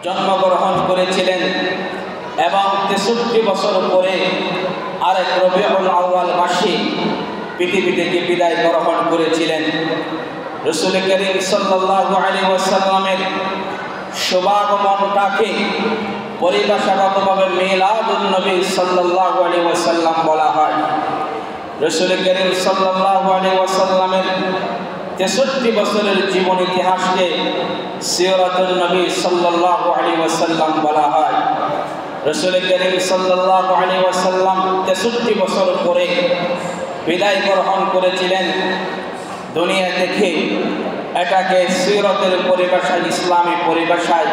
জন্মগ্রহণ করেছিলেন এবং ৬৩ বছর পরে আরেক রবিউল আউয়াল মাসে পৃথিবী থেকে বিদায় গ্রহণ করেছিলেন। রাসূল করিম সাল্লাল্লাহু আলাইহি ওয়াসাল্লামের শুভাগমনটাকে পরিভাষাগতভাবে মিলাদুন নবী সাল্লাল্লাহু আলাইহি ওয়াসাল্লাম বলা হয়। রাসূল করিম সাল্লাল্লাহু আলাইহি ওয়াসাল্লামের ৬৩ বছরের জীবন ইতিহাসকে সিরাতুন নবী সাল্লাল্লাহু আলাইহি ওয়াসাল্লাম বলা হয়। রাসূল করিম সাল্লাল্লাহু আলাইহি ওয়াসাল্লাম ৬৩ বছর পরে বিদায় গ্রহণ করেছিলেন দুনিয়া থেকে। এটাকে সিরাতের পরিভাষায়, ইসলামী পরিভাষায়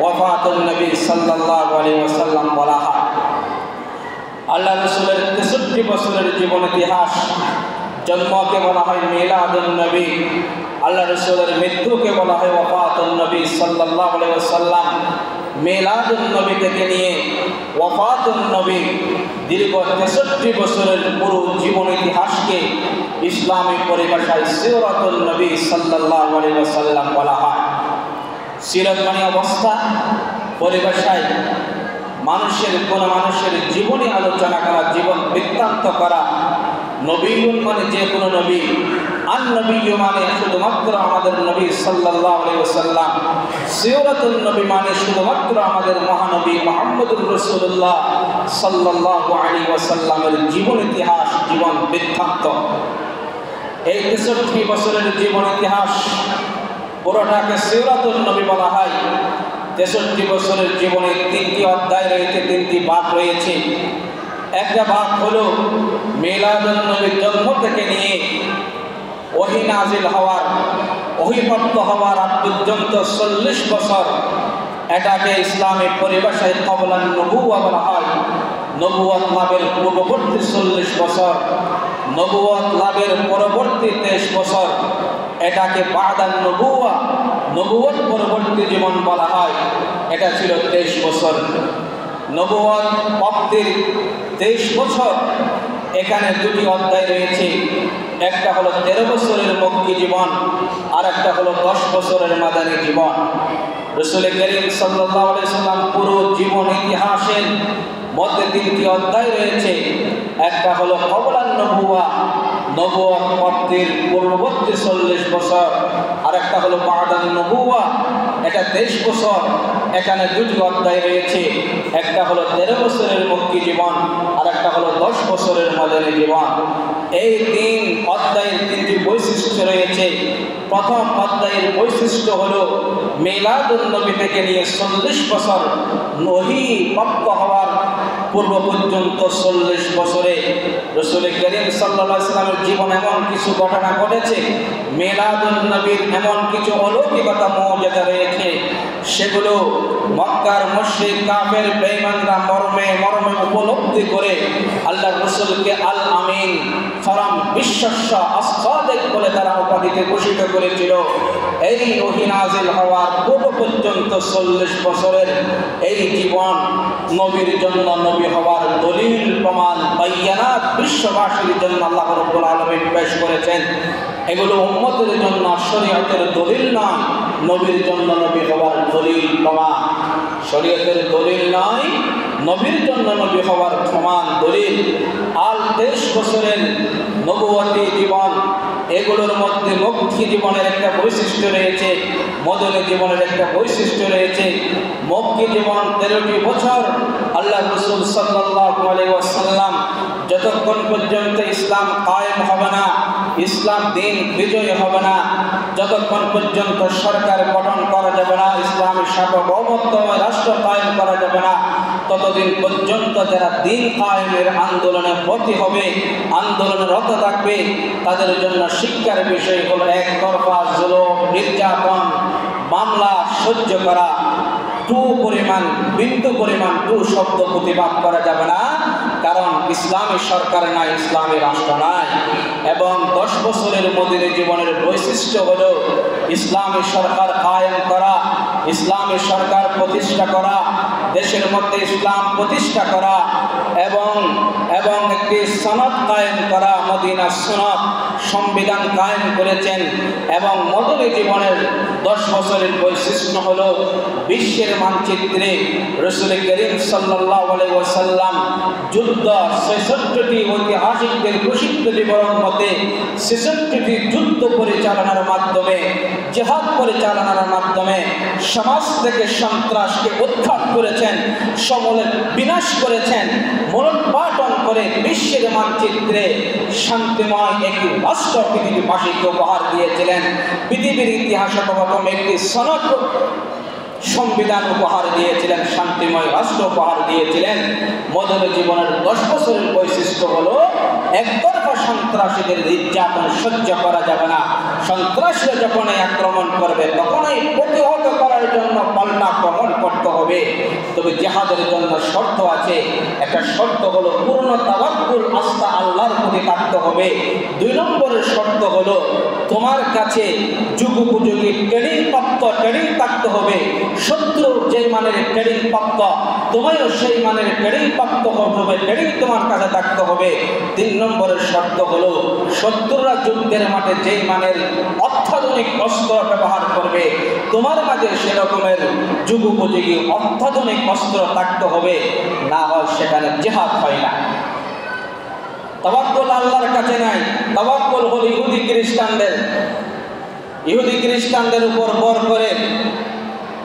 ওয়াফাতুন নবী সাল্লাল্লাহু আলাইহি ওয়াসাল্লাম বলা হয়। আল্লাহ রাসূলের ৬৩ বছরের জীবন ইতিহাস, জন্মকে বলা হয় মিলাদুন নবী, আল্লাহ রাসূলের মৃত্যুকে বলা হয় ওয়াফাতুন নবী সাল্লাল্লাহু আলাইহি ওয়াসাল্লাম। মিলাদুন নবী থেকে নিয়ে ওয়াফাতুন নবী দীর্ঘ ৬৩ বছরের পুরো জীবন ইতিহাসকে ইসলামী পরিভাষায় সিরাতুন নবী সাল্লাল্লাহু আলাইহি ওয়াসাল্লাম বলা হয়। সিরাত মানে অবস্থা, পরিভাষায় কোনো মানুষের জীবনী আলোচনা করা, জীবন বৃত্তান্ত করা। নবীউন মানে যে কোনো নবী, আন নবী মানে শুধুমাত্র আমাদের নবী সাল্লাল্লাহু আলাইহি ওয়াসাল্লাম। সিরাতুন নবী মানে শুধুমাত্র আমাদের মহানবী মুহাম্মদুর রাসূলুল্লাহ সাল্লাল্লাহু আলাইহি ওয়াসাল্লামের জীবন ইতিহাস, জীবন বৃত্তান্ত। এই ৬৩ বছরের জীবন ইতিহাস পুরোটাকে সিরাতুন নবী বলা হয়। ৬৩ বছরের জীবনে ৩টি অধ্যায় রয়েছে, ৩টি ভাগ রয়েছে। একটা ভাগ হলো মিলাদুন নবীর জন্ম থেকে নিয়ে ওহী নাজিল হওয়ার, ওহীপ্রাপ্ত হওয়ার আগ পর্যন্ত ৪০ বছর। এটাকে ইসলামী পরিভাষায় ক্বাবলান নবুওয়া বলা হয়। নবুয়ত লাভের পূর্ববর্তী ৪০ বছর, নবুয়ত লাভের পরবর্তী ২৩ বছর, এটাকে বাদান নবুওয়া, নবুয়ত পরবর্তী জীবন বলা হয়। এটা ছিল ২৩ বছর। নবুয়ত প্রাপ্তির ২৩ বছর, এখানে দুটি অধ্যায় রয়েছে। একটা হলো ১৩ বছরের মক্কি জীবন, আর একটা হলো ১০ বছরের মাদানী জীবন। রাসূল করিম সাল্লাল্লাহু আলাইহি ওয়াসাল্লাম পুরো জীবন ইতিহাসের মধ্যে ৩টি অধ্যায় রয়েছে। একটা হলো ক্বাবলান নবুওয়া, নবুয়ত প্রাপ্তির পূর্ববর্তী ৪০ বছর, আর একটা হলো বাদান নবুওয়া, এটা ২৩ বছর। এখানে দুটি অধ্যায় রয়েছে। একটা হলো ১৩ বছরের মক্কি জীবন, আর একটা হলো ১০ বছরের মাদানী জীবন। এই ৩ অধ্যায়ের ৩টি বৈশিষ্ট্য রয়েছে। প্রথম অধ্যায়ের বৈশিষ্ট্য হলো মিলাদুন নবী থেকে নিয়ে ৪০ বছর, ওহী প্রাপ্ত হওয়ার পূর্ব পর্যন্ত ৪০ বছরে রাসূল করিম সাল্লাল্লাহু আলাইহি ওয়াসাল্লামের জীবন এমন কিছু ঘটনা ঘটেছে, মিলাদুন নবীর এমন কিছু অলৌকিকতা মুজিজা রয়েছে, সেগুলো মক্কার মুশরিক কাফের বেঈমানরা মর্মে উপলব্ধি করে আল্লাহ রাসূলকে আল আমিন, ফরম বিশ্বস্ত, আস-সাদিক বলে তারা উপাধিতে ভূষিত করেছিল। এই ওহী নাজিল হওয়ার পূর্ব পর্যন্ত ৪০ বছরের এই জীবন নবীর জন্য, নবী হওয়ার দলিল প্রমাণ বাইয়ানাত বিশ্ববাসীর জন্য আল্লাহ রাব্বুল আলামিন পেশ করেছেন। এগুলো উম্মতের জন্য শরীয়তের দলিল নয়, নবীর জন্য নবী হওয়ার দলিল প্রমাণ। শরীয়তের দলিল নয়, নবীর জন্য নবী হওয়ার প্রমাণ, দলিল। আর ২৩ বছরের নবুয়তি জীবন, এগুলোর মধ্যে মক্কি জীবনের একটা বৈশিষ্ট্য রয়েছে, মদনী জীবনের একটা বৈশিষ্ট্য রয়েছে। মক্কি জীবন ১৩টি বছর। আল্লাহ রাসূল সাল্লাল্লাহু আলাইহি ওয়াসাল্লাম যতক্ষণ পর্যন্ত ইসলাম কায়েম হবে না, ইসলাম দিন বিজয় হবে না, যতক্ষণ পর্যন্ত সরকার গঠন করা যাবে না, ইসলামী সার্বভৌমত্ব রাষ্ট্র কায়েম করা যাবে না, ততদিন পর্যন্ত যারা দিন কায়েমের আন্দোলনে ব্রতী হবে, আন্দোলনে রত থাকবে, তাদের জন্য শিক্ষার বিষয় হলো একতরফা জুলুম, নির্যাতন, মামলা সহ্য করা। বিন্দু পরিমাণ শব্দ প্রতিবাদ করা যাবে না, কারণ ইসলামী সরকার নাই, ইসলামী রাষ্ট্র নাই। এবং ১০ বছরের মদিনী জীবনের বৈশিষ্ট্য হলো ইসলামী সরকার কায়েম করা, ইসলামী সরকার প্রতিষ্ঠা করা, দেশের মধ্যে ইসলাম প্রতিষ্ঠা করা এবং একটি সনদ কায়েম করা, মদিনা সনদ সংবিধান কায়েম করেছেন। এবং মদনী জীবনের 10 বছরের বৈশিষ্ট্য হলো বিশ্বের মানচিত্রে রাসূল করিম সাল্লাল্লাহু আলাইহি ওয়াসাল্লাম যুদ্ধ 66টি ঐতিহাসিকদের প্রসিদ্ধ বিবরণ মতে 66টি যুদ্ধ পরিচালনার মাধ্যমে, জিহাদ পরিচালনার মাধ্যমে সমাজ থেকে সন্ত্রাসকে উৎখাত করেছেন, সমূলে বিনাশ করেছেন, মূলোৎপাটন করে বিশ্বের মানচিত্রে শান্তিময় একটি রাষ্ট্র পৃথিবীবাসীকে উপহার দিয়েছিলেন। পৃথিবীর ইতিহাসে প্রথম একটি সনদ সংবিধান উপহার দিয়েছিলেন, শান্তিময় রাষ্ট্র উপহার দিয়েছিলেন। মদনী জীবনের 10 বছরের বৈশিষ্ট্য হলো একতরফা সন্ত্রাসীদের নির্যাতন সহ্য করা যাবে না। সন্ত্রাসীরা যখন আক্রমণ করবে তখনই প্রতিহত করার জন্য পাল্টা আক্রমণ করতে হবে। তবে জিহাদের জন্য শর্ত আছে। একটা শর্ত হলো পূর্ণ তাওয়াক্কুল, আস্থা আল্লাহর প্রতি থাকতে হবে। 2 নম্বরের শর্ত হলো তোমার কাছে যুগোপযোগী ট্রেনিং থাকতে হবে। শত্রু যেই মানের ট্রেনিং প্রাপ্ত, তোমারও সেই মানের ট্রেনিং প্রাপ্ত হবে, ট্রেনিং তোমার কাছে থাকতে হবে। 3 নম্বরের শর্ত হলো শত্রুরা যুদ্ধের মাঠে যেই মানের অত্যাধুনিক অস্ত্র ব্যবহার করবে, তোমার মাঝে সেরকমের যুগোপযোগী অত্যাধুনিক অস্ত্র থাকতে হবে, না হয় সেখানে জিহাদ হয় না। তাওয়াক্কুল আল্লাহর কাছে নাই। তাওয়াক্কুল হলো ইহুদি খ্রিস্টানদের উপর ভর করে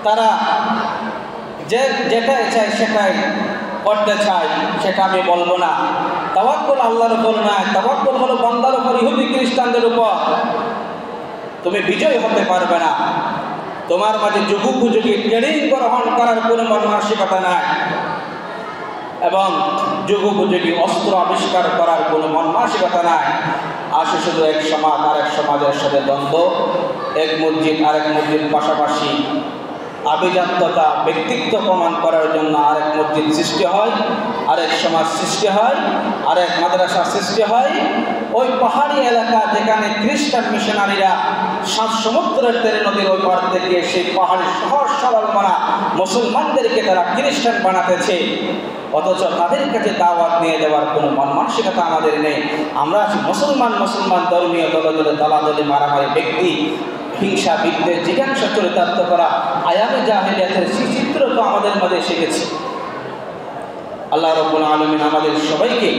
তারা যেটাই চায় সেটাই করতে চায়, সেটা আমি বলবো না। তাওয়াক্কুল আল্লাহর উপর নয়, তাওয়াক্কুল হলো বান্দার উপর, ইহুদি খ্রিস্টানদের উপর। তুমি বিজয় হতে পারবে না, তোমার মাঝে যুগোপযোগী ট্রেনিং গ্রহণ করার কোনো মানসিকতা নাই এবং যুগোপযোগী অস্ত্র আবিষ্কার করার কোনো মানসিকতা নাই। আসে শুধু এক সমাজ আরেক সমাজের সাথে দ্বন্দ্ব, এক মসজিদ আরেক মসজিদ পাশাপাশি, আভিজাত্যতা ব্যক্তিত্ব প্রমাণ করার জন্য আরেক মসজিদ সৃষ্টি হয়, আরেক সমাজ সৃষ্টি হয়, আরেক মাদ্রাসা সৃষ্টি হয়। ওই পাহাড়ি এলাকা যেখানে খ্রিস্টান মিশনারিরা 7 সমুদ্রের তীরে নদীর ওই পার থেকে সেই পাহাড়ি সহজ সরল মানা মুসলমানদেরকে তারা খ্রিস্টান বানাতেছে, অথচ তাদের কাছে দাওয়াত নিয়ে দেওয়ার কোনো মানসিকতা আমাদের নেই। আমরা আছি মুসলমান ধর্মীয় দলে দলাদলি মারামারি, ব্যক্তি হিংসা, বিদ্বেষ, জিজ্ঞাসা চরিতার্থ করা, আয়ামে জাহেলিয়াতের চিত্র তো আমাদের মধ্যে এসে গেছে। আল্লাহ রাব্বুল আলামিন আমাদের সবাইকে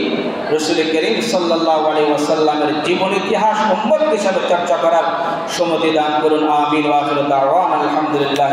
রাসূল করিম সাল্লাল্লাহু আলাইহি ওয়াসাল্লামের জীবন ইতিহাস উম্মত হিসাবে চর্চা করার সম্মতি দান করুন। আমিন ওয়া আখিরু দাওয়ানা আলহামদুলিল্লাহ।